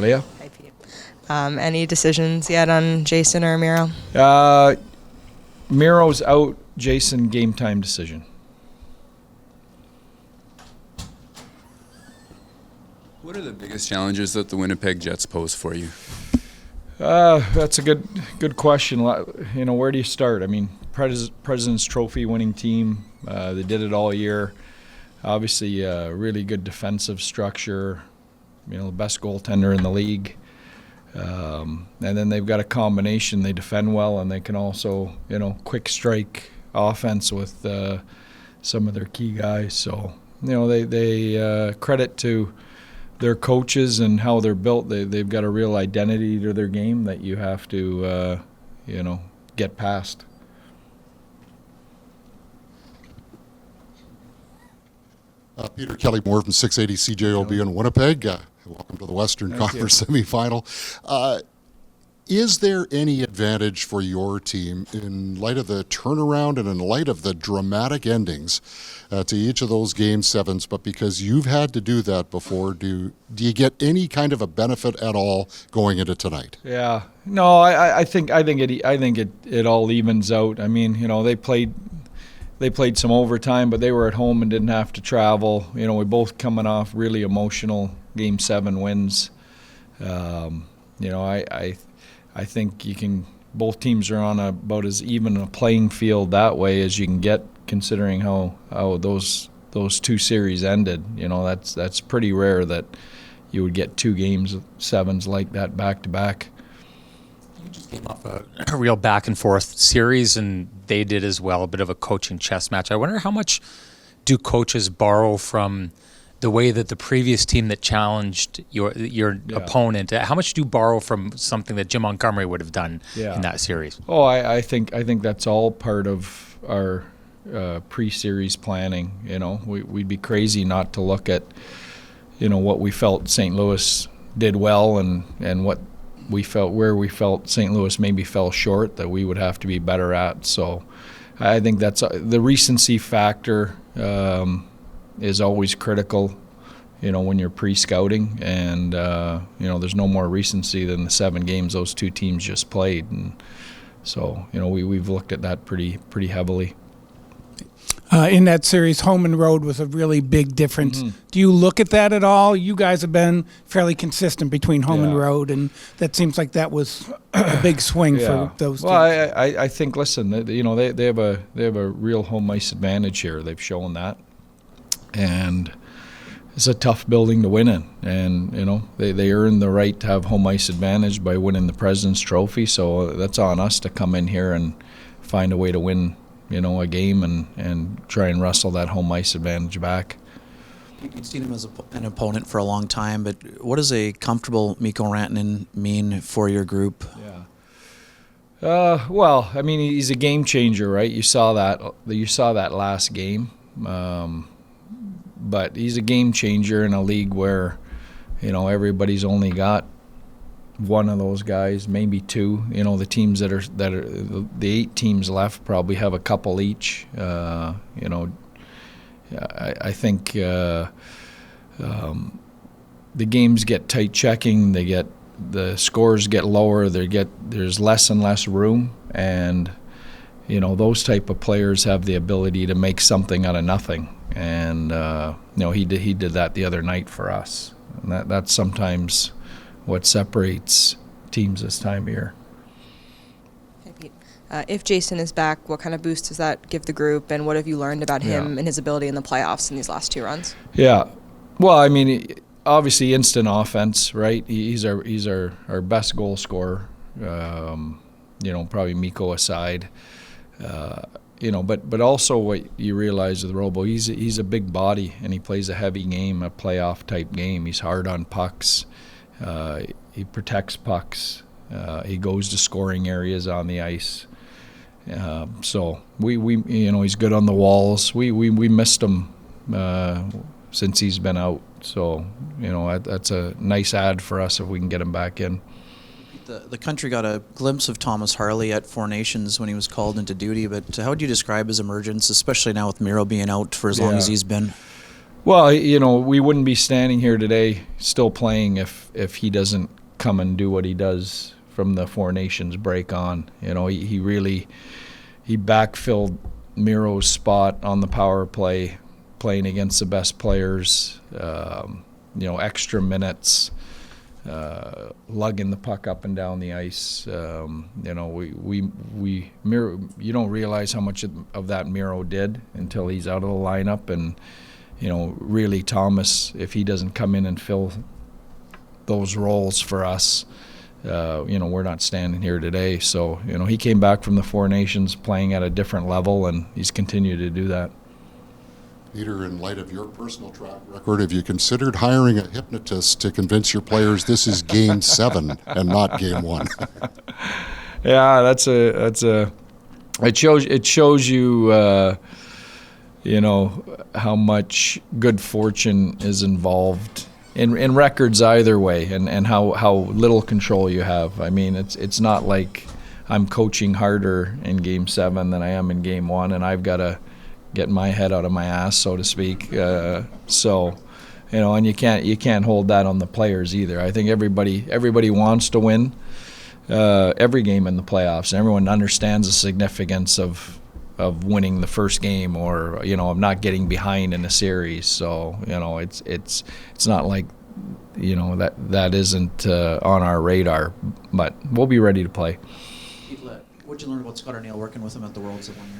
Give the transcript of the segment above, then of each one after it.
Leah. Hi, Pete. Any decisions yet on Jason or Miro? Miro's out. Jason, game time decision. What are the biggest challenges that the Winnipeg Jets pose for you? That's a good question. You know, where do you start? I mean, President's Trophy winning team. They did it all year. Obviously, really good defensive structure. You know, the best goaltender in the league. And then they've got a combination. They defend well, and they can also, you know, quick strike offense with some of their key guys. So, you know, they credit to their coaches and how they're built. They've got a real identity to their game that you have to, you know, get past. Peter Kelly-Moore from 680 CJOB in Winnipeg. Welcome to the Western Conference semifinal. Is there any advantage for your team in light of the turnaround and in light of the dramatic endings to each of those Game 7s, but because you've had to do that before, do you get any kind of a benefit at all going into tonight? Yeah. No, I think it all evens out. I mean, you know, they played some overtime, but they were at home and didn't have to travel. You know, we're both coming off really emotional Game 7 wins. You know, I think you can. Both teams are on about as even a playing field that way as you can get, considering how those two series ended. You know, that's pretty rare that you would get two Games 7s like that back to back. You just came off a real back and forth series, and they did as well. A bit of a coaching chess match. I wonder how much do coaches borrow from the way that the previous team that challenged your opponent, how much do you borrow from something that Jim Montgomery would have done in that series? Oh, I think that's all part of our pre-series planning. You know, we'd be crazy not to look at, you know, what we felt St. Louis did well and what we felt, where we felt St. Louis maybe fell short, that we would have to be better at. So I think that's the recency factor. Is always critical, you know, when you're pre-scouting, and you know, there's no more recency than the 7 games those two teams just played, and so, you know, we've looked at that pretty heavily. In that series, home and road was a really big difference. Mm-hmm. Do you look at that at all? You guys have been fairly consistent between home and road, and that seems like that was a big swing for those teams. Well, I think, listen, you know, they have a real home ice advantage here. They've shown that. And it's a tough building to win in, and you know, they earned the right to have home ice advantage by winning the President's Trophy. So that's on us to come in here and find a way to win, you know, a game and try and wrestle that home ice advantage back. You've seen him as an opponent for a long time, but what does a comfortable Mikko Rantanen mean for your group? Yeah. Well, I mean, he's a game changer, right? You saw that last game. But he's a game changer in a league where, you know, everybody's only got one of those guys, maybe two. You know, the teams that are the 8 teams left probably have a couple each. You know, I think the games get tight checking. The scores get lower. There's less and less room, and you know, those type of players have the ability to make something out of nothing. And you know, he did that the other night for us, and that's sometimes what separates teams this time of year. Hey, Pete. If Jason is back, what kind of boost does that give the group, and what have you learned about him and his ability in the playoffs in these last 2 runs? Yeah, well, I mean, obviously instant offense, right? He's our best goal scorer. You know, probably Mikko aside. You know, but also what you realize with Robo, he's a big body, and he plays a heavy game, a playoff type game. He's hard on pucks. He protects pucks. He goes to scoring areas on the ice. So we you know, he's good on the walls. We missed him since he's been out. So, you know, that's a nice add for us if we can get him back in. The country got a glimpse of Thomas Harley at Four Nations when he was called into duty, but how would you describe his emergence, especially now with Miro being out for as long as he's been? Well, you know, we wouldn't be standing here today still playing if he doesn't come and do what he does from the Four Nations break on. You know, he really backfilled Miro's spot on the power play, playing against the best players. You know, extra minutes, lugging the puck up and down the ice. You know, Miro, you don't realize how much of that Miro did until he's out of the lineup. And, you know, really Thomas, if he doesn't come in and fill those roles for us, you know, we're not standing here today. So, you know, he came back from the Four Nations playing at a different level, and he's continued to do that. Peter, in light of your personal track record, have you considered hiring a hypnotist to convince your players this is Game 7 and not Game 1? Yeah, it shows you, you know, how much good fortune is involved in records either way, and how little control you have. I mean, it's not like I'm coaching harder in Game 7 than I am in Game 1, and I've got to get my head out of my ass, so to speak. So, you know, and you can't hold that on the players either. I think everybody wants to win every game in the playoffs, and everyone understands the significance of winning the first game, or, you know, of not getting behind in a series. So, you know, it's not like, you know, that isn't on our radar, but we'll be ready to play. What'd you learn about Scott Arniel working with him at the Worlds of 1 year?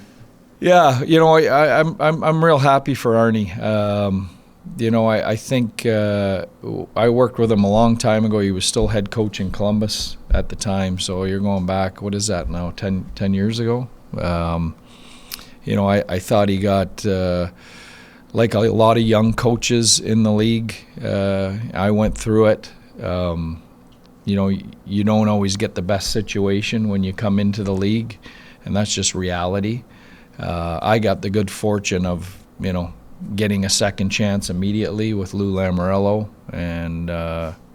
Yeah, you know, I'm real happy for Arnie. You know, I think I worked with him a long time ago. He was still head coach in Columbus at the time, so you're going back, what is that now, 10 years ago? You know, I thought he got, like a lot of young coaches in the league, I went through it. You know, you don't always get the best situation when you come into the league, and that's just reality. I got the good fortune of, you know, getting a second chance immediately with Lou Lamoriello, and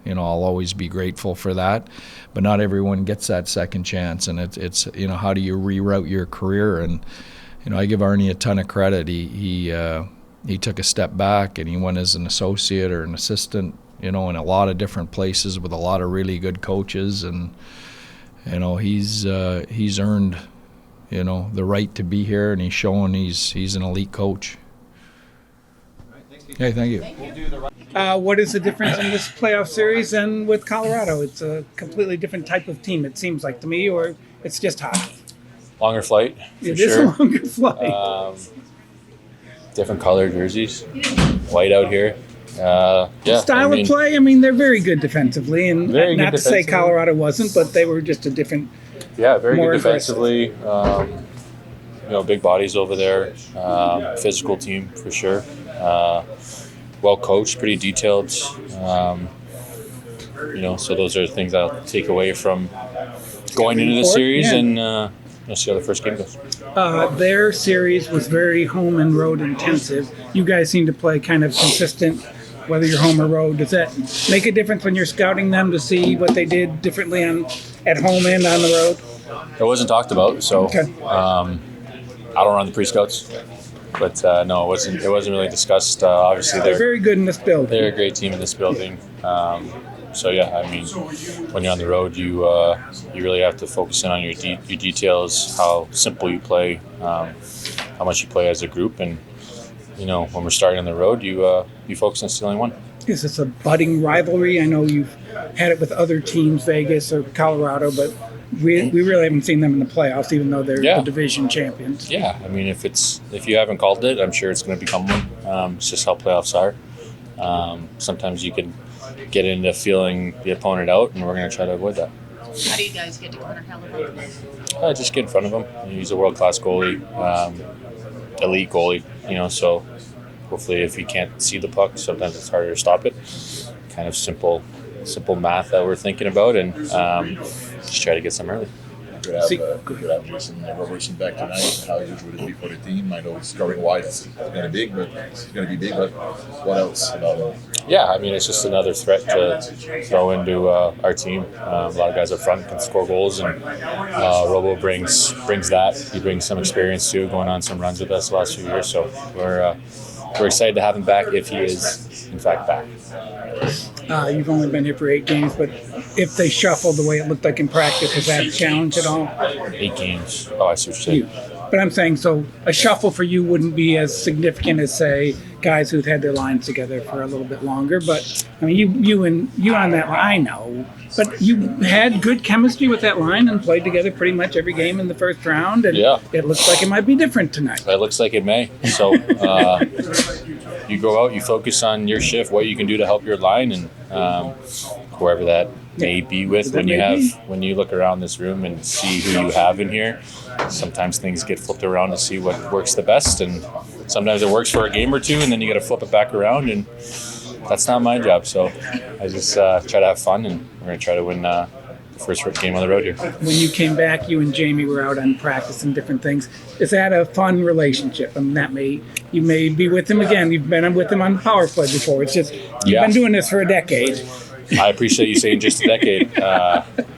you know, I'll always be grateful for that. But not everyone gets that second chance, and it's you know, how do you reroute your career? And, you know, I give Arnie a ton of credit. He took a step back, and he went as an associate or an assistant, you know, in a lot of different places with a lot of really good coaches, and, you know, he's earned, you know, the right to be here, and he's showing he's an elite coach. Hey, thank you. What is the difference in this playoff series and with Colorado? It's a completely different type of team, it seems like to me, or it's just hockey. Longer flight, for It sure. is a longer flight. Different color jerseys, white out here. Yeah, Style of play, I mean, they're very good defensively, and Very not good to say defensively. Colorado wasn't, but they were just a different. Yeah, very More good aggressive. defensively. You know, big bodies over there. Physical team for sure. Well coached, pretty detailed. You know, so those are things I'll take away from going into the series, Yeah. and we'll see how the first game goes. Their series was very home and road intensive. You guys seem to play kind of consistent, whether you're home or road. Does that make a difference when you're scouting them to see what they did differently at home and on the road? It wasn't talked about, so Okay. I don't run the pre-scouts, but no, it wasn't really discussed. Obviously, They're very good in this building. they're a great team in this building. So yeah, I mean, when you're on the road, you really have to focus in on your details, how simple you play, how much you play as a group, and you know, when we're starting on the road, you focus on stealing one. Is this a budding rivalry? I know you've had it with other teams, Vegas or Colorado, but we really haven't seen them in the playoffs, even though they're Yeah. the division champions. Yeah, I mean, if you haven't called it, I'm sure it's going to become one. It's just how playoffs are. Sometimes you can get into feeling the opponent out, and we're going to try to avoid that. How do you guys get to Connor Halliburton? Just get in front of him. He's a world-class goalie, elite goalie, you know, so hopefully if he can't see the puck, sometimes it's harder to stop it. Kind of simple math that we're thinking about, and just try to get some early. Could have Jason Robertson back tonight. How huge would it be for the team? I know scoring wise is going to be big, but what else about him? Yeah, I mean, it's just another threat to throw into our team. A lot of guys up front can score goals, and Robo brings that. He brings some experience too, going on some runs with us the last few years. So we're we're excited to have him back if he is, in fact, back. You've only been here for 8 games, but if they shuffle the way it looked like in practice, is that a challenge at all? 8 games. Oh, I see what you're saying. But I'm saying, so a shuffle for you wouldn't be as significant as, say, guys who've had their lines together for a little bit longer. But I mean, you on that line, I know. But you had good chemistry with that line and played together pretty much every game in the first round. And it looks like it might be different tonight. It looks like it may. So you go out, you focus on your shift, what you can do to help your line, and whoever that may be with. When you look around this room and see who you have in here, sometimes things get flipped around to see what works the best, and sometimes it works for a game or two, and then you got to flip it back around, and that's not my job. So I just try to have fun, and we're going to try to win the first game on the road here. When you came back, you and Jamie were out on practice and different things. Is that a fun relationship? I mean, you may be with him again. You've been with him on the power play before. It's just you've been doing this for a decade. I appreciate you saying just a decade.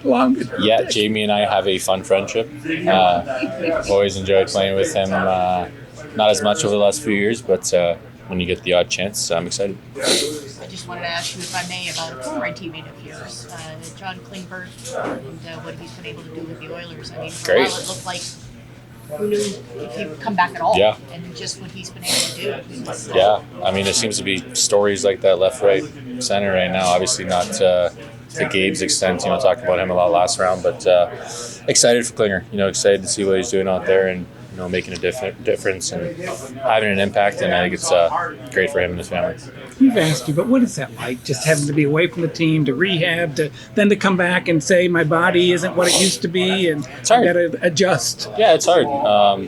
Longer. Yeah, Jamie and I have a fun friendship. Always enjoyed playing with him. Not as much over the last few years, but when you get the odd chance, I'm excited. I just wanted to ask you, if I may, about a former teammate of yours, John Klingberg, and what he's been able to do with the Oilers. I mean, for a while it looked like who knew if he would come back at all. Yeah. And just what he's been able to do. Yeah, I mean, there seems to be stories like that left, right, center right now. Obviously not to Gabe's extent, talked about him a lot last round, but excited for Klinger. Excited to see what he's doing out there and, making a difference and having an impact, and I think it's great for him and his family. You've asked you, but what is that like? Just having to be away from the team, to rehab, then to come back and say my body isn't what it used to be, and I got to adjust. Yeah, it's hard,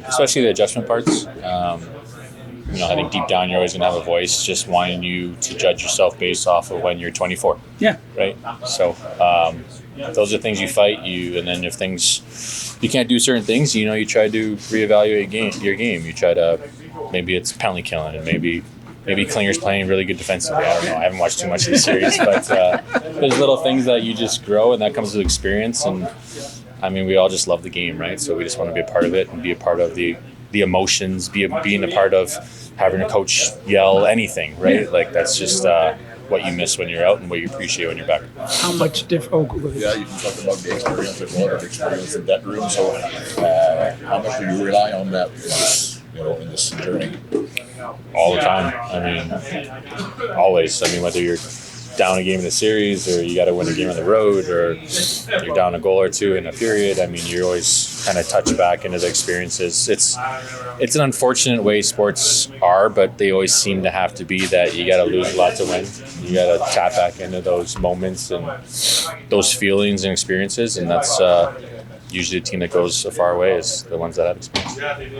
especially the adjustment parts. I think deep down you're always going to have a voice just wanting you to judge yourself based off of when you're 24. Yeah. Right? So those are things you fight, and then if you can't do certain things, you try to reevaluate your game. You try to, maybe it's penalty killing, and maybe Klinger's playing really good defensively. I don't know. I haven't watched too much of the series, but there's little things that you just grow, and that comes with experience. And I mean, we all just love the game, right? So we just want to be a part of it and be a part of the emotions, being a part of having a coach yell anything, right? Yeah. Like that's just what you miss when you're out and what you appreciate when you're back. How much different? Yeah, you can talk about the experience as well, the experience in that room. So how much do you rely on that in this journey? All the time. I mean, always. I mean, whether you're down a game in the series or you got to win a game on the road or you're down a goal or two in a period, I mean, you always kind of touch back into the experiences. It's an unfortunate way sports are, but they always seem to have to be that you got to lose a lot to win. You got to tap back into those moments and those feelings and experiences, and that's usually the team that goes a far way is the ones that have experience.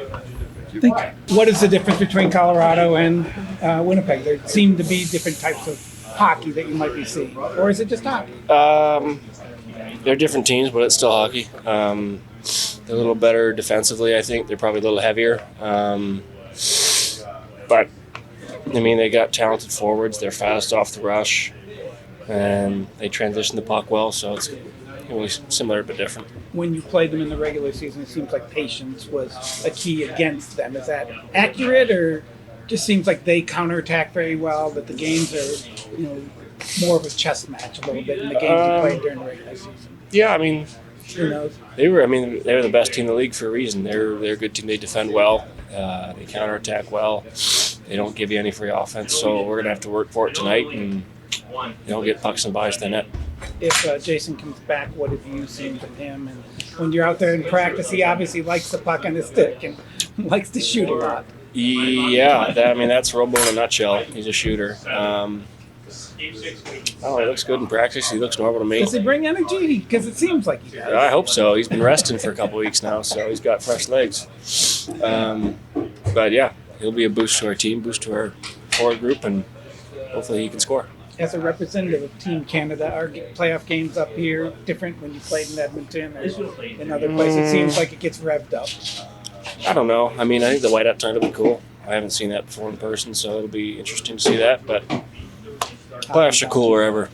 What is the difference between Colorado and Winnipeg? There seem to be different types of hockey that you might be seeing, or is it just hockey? They're different teams, but it's still hockey. They're a little better defensively, I think. They're probably a little heavier. But, I mean, they got talented forwards. They're fast off the rush, and they transition the puck well, so it's really similar but different. When you played them in the regular season, it seems like patience was a key against them. Is that accurate, or just seems like they counterattack very well, that the games are, more of a chess match a little bit in the games you played during the regular season? Yeah, I mean, who knows? They were the best team in the league for a reason. They're a good team. They defend well. They counterattack well. They don't give you any free offense, so we're going to have to work for it tonight and get pucks and buys to the net. If Jason comes back, what have you seen from him? And when you're out there in practice, he obviously likes the puck on his stick and likes to shoot a lot. Yeah, that's Robo in a nutshell. He's a shooter. He looks good in practice. He looks normal to me. Does he bring energy? Because it seems like he does. I hope so. He's been resting for a couple of weeks now, so he's got fresh legs. But yeah, he'll be a boost to our team, boost to our forward group, and hopefully he can score. As a representative of Team Canada, are playoff games up here different when you played in Edmonton or in other places? It seems like it gets revved up. I don't know. I mean, I think the whiteout tonight will be cool. I haven't seen that before in person, so it'll be interesting to see that. But playoffs are cool wherever.